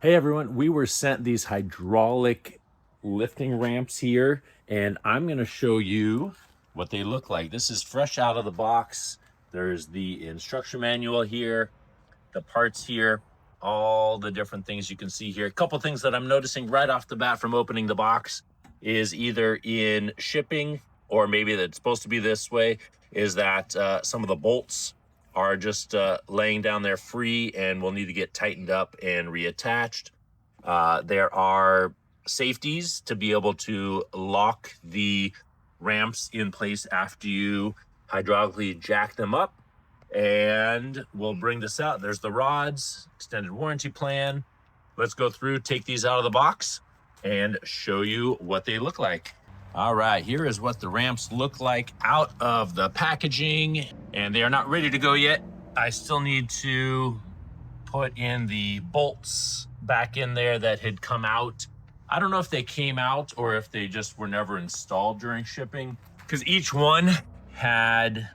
Hey everyone, we were sent these hydraulic lifting ramps here, and I'm going to show you what they look like. This is fresh out of the box. There's the instruction manual here, the parts here, all the different things you can see here. A couple things that I'm noticing right off the bat from opening the box is either in shipping or maybe that's supposed to be this way, is that some of the bolts are just laying down there free and will need to get tightened up and reattached. There are safeties to be able to lock the ramps in place after you hydraulically jack them up. And we'll bring this out. There's the rods, extended warranty plan. Let's go through, take these out of the box and show you what they look like. All right, here is what the ramps look like out of the packaging, and they are not ready to go yet. I still need to put in the bolts back in there that had come out. I don't know if they came out or if they just were never installed during shipping, because each one had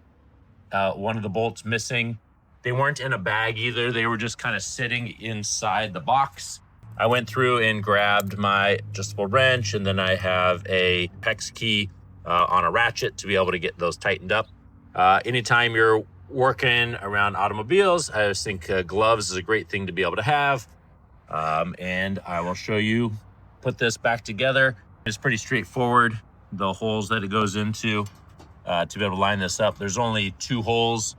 one of the bolts missing. They weren't in a bag either. They were just kind of sitting inside the box. I went through and grabbed my adjustable wrench, and then I have a hex key on a ratchet to be able to get those tightened up. Anytime you're working around automobiles, I just think gloves is a great thing to be able to have. And I will show you put this back together. It's pretty straightforward, the holes that it goes into to be able to line this up. There's only 2 holes,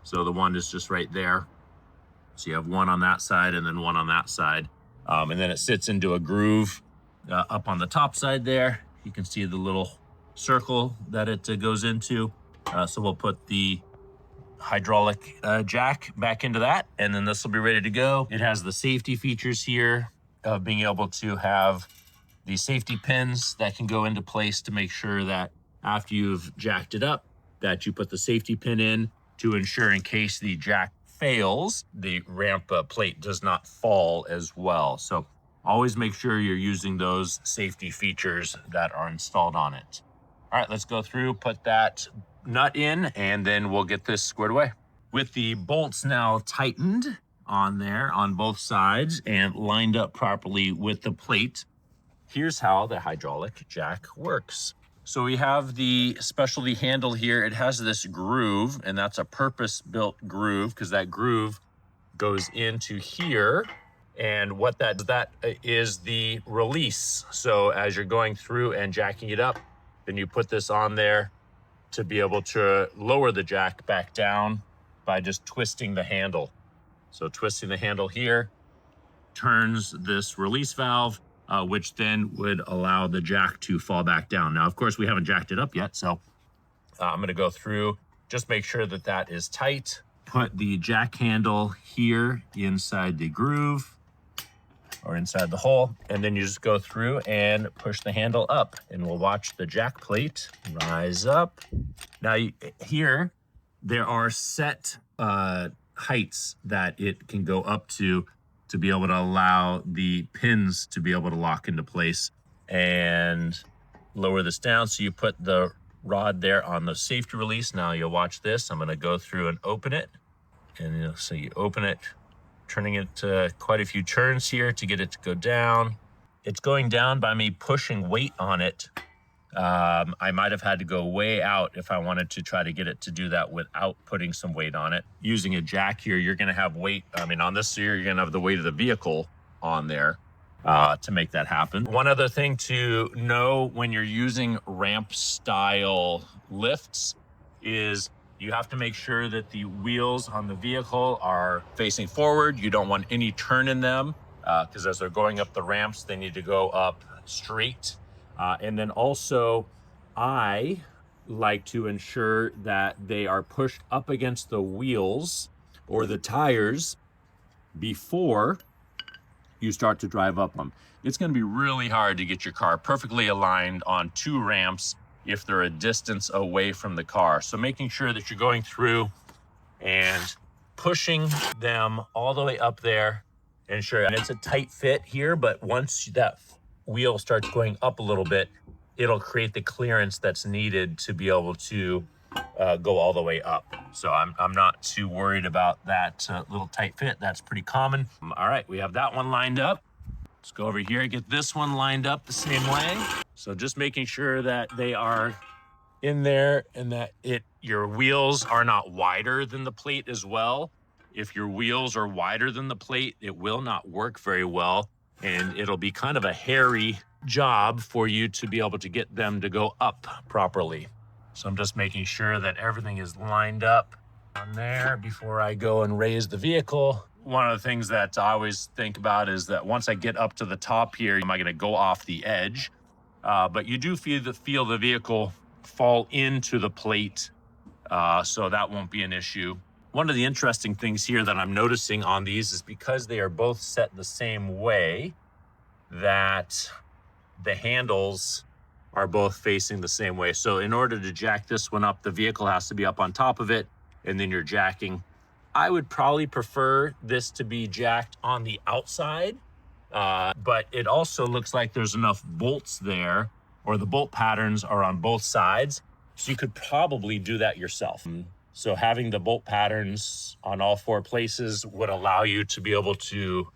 so the one is just right there. So you have one on that side and then one on that side. And then it sits into a groove up on the top side there. You can see the little circle that it goes into. So we'll put the hydraulic jack back into that, and then this will be ready to go. It has the safety features here of being able to have the safety pins that can go into place to make sure that after you've jacked it up, that you put the safety pin in to ensure in case the jack fails, the ramp plate does not fall as well. So always make sure you're using those safety features that are installed on it. All right, let's go through, put that nut in, and then we'll get this squared away. With the bolts now tightened on there on both sides and lined up properly with the plate, here's how the hydraulic jack works. So we have the specialty handle here. It has this groove, and that's a purpose-built groove because that groove goes into here. And what that is the release. So as you're going through and jacking it up, then you put this on there to be able to lower the jack back down by just twisting the handle. So twisting the handle here turns this release valve, which then would allow the jack to fall back down. Now, of course, we haven't jacked it up yet, so I'm gonna go through, just make sure that that is tight. Put the jack handle here inside the groove or inside the hole, and then you just go through and push the handle up, and we'll watch the jack plate rise up. Now here, there are set heights that it can go up to be able to allow the pins to be able to lock into place and lower this down. So you put the rod there on the safety release. Now you'll watch this. I'm gonna go through and open it. And so you open it, turning it quite a few turns here to get it to go down. It's going down by me pushing weight on it. I might have had to go way out if I wanted to try to get it to do that without putting some weight on it. Using a jack here, you're gonna have weight. I mean, on this here, you're gonna have the weight of the vehicle on there to make that happen. One other thing to know when you're using ramp style lifts is you have to make sure that the wheels on the vehicle are facing forward. You don't want any turn in them because as they're going up the ramps, they need to go up straight. And then also, I like to ensure that they are pushed up against the wheels or the tires before you start to drive up them. It's going to be really hard to get your car perfectly aligned on 2 ramps if they're a distance away from the car. So making sure that you're going through and pushing them all the way up there. And sure, and it's a tight fit here, but once that wheel starts going up a little bit, it'll create the clearance that's needed to be able to go all the way up. So I'm not too worried about that little tight fit. That's pretty common. All right, we have that one lined up. Let's go over here and get this one lined up the same way. So just making sure that they are in there and that your wheels are not wider than the plate as well. If your wheels are wider than the plate, it will not work very well, and it'll be kind of a hairy job for you to be able to get them to go up properly. So I'm just making sure that everything is lined up on there before I go and raise the vehicle. One of the things that I always think about is that once I get up to the top here, am I going to go off the edge? But you do feel the vehicle fall into the plate, so that won't be an issue. One of the interesting things here that I'm noticing on these is because they are both set the same way, that the handles are both facing the same way. So in order to jack this one up, the vehicle has to be up on top of it, and then you're jacking. I would probably prefer this to be jacked on the outside, but it also looks like there's enough bolts there, or the bolt patterns are on both sides, so you could probably do that yourself. So having the bolt patterns on all four places would allow you to be able to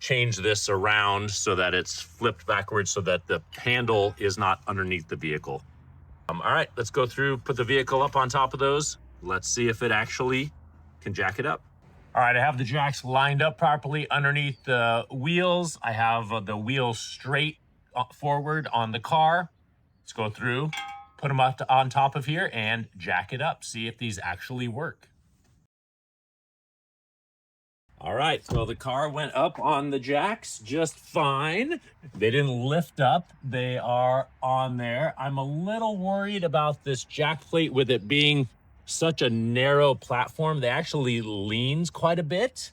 change this around so that it's flipped backwards so that the handle is not underneath the vehicle. All right, let's go through, put the vehicle up on top of those. Let's see if it actually can jack it up. All right, I have the jacks lined up properly underneath the wheels. I have the wheels straight forward on the car. Let's go through, put them up on top of here and jack it up. See if these actually work. All right, so the car went up on the jacks just fine. They didn't lift up, they are on there. I'm a little worried about this jack plate with it being such a narrow platform. They actually leans quite a bit.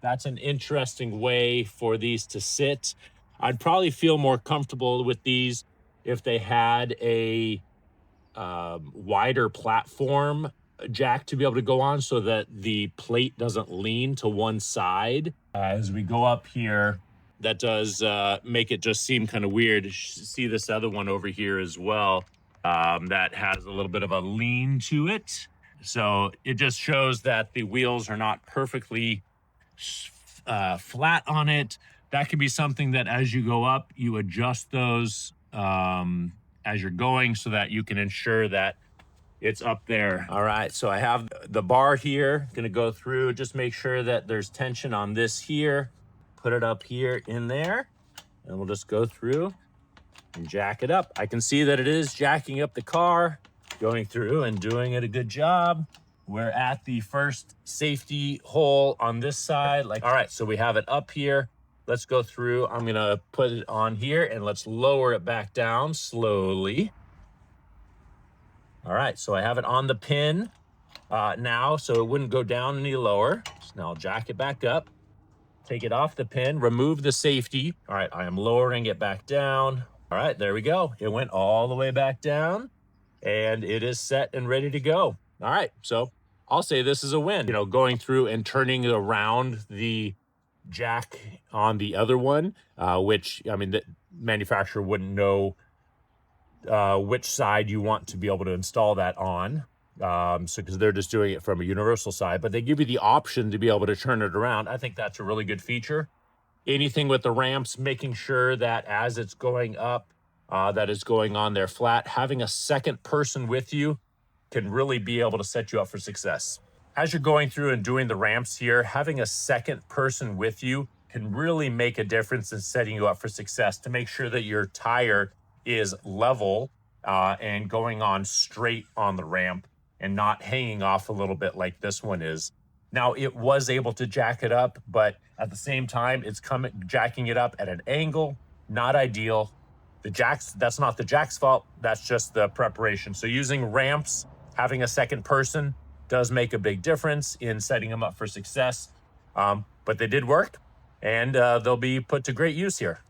That's an interesting way for these to sit. I'd probably feel more comfortable with these if they had a wider platform jack to be able to go on so that the plate doesn't lean to one side. As we go up here, that does make it just seem kind of weird. See this other one over here as well. That has a little bit of a lean to it. So it just shows that the wheels are not perfectly flat on it. That could be something that as you go up, you adjust those as you're going so that you can ensure that it's up there. All right, so I have the bar here. Gonna go through, just make sure that there's tension on this here. Put it up here in there, and we'll just go through and jack it up. I can see that it is jacking up the car, going through and doing it a good job. We're at the first safety hole on this side. All right, so we have it up here. Let's go through. I'm gonna put it on here and let's lower it back down slowly. All right, so I have it on the pin now, so it wouldn't go down any lower. So now I'll jack it back up, take it off the pin, remove the safety. All right, I am lowering it back down. All right, there we go. It went all the way back down and it is set and ready to go. All right, so I'll say this is a win. You know, going through and turning around the jack on the other one, which, I mean, the manufacturer wouldn't know which side you want to be able to install that on. So because they're just doing it from a universal side, but they give you the option to be able to turn it around. I think that's a really good feature. Anything with the ramps, making sure that as it's going up, that is going on there flat. Having a second person with you can really be able to set you up for success. As you're going through and doing the ramps here, having a second person with you can really make a difference in setting you up for success, to make sure that your tire is level and going on straight on the ramp and not hanging off a little bit like this one is. Now, it was able to jack it up, but at the same time, it's jacking it up at an angle, not ideal. That's not the jack's fault, that's just the preparation. So using ramps, having a second person does make a big difference in setting them up for success. But they did work, and they'll be put to great use here.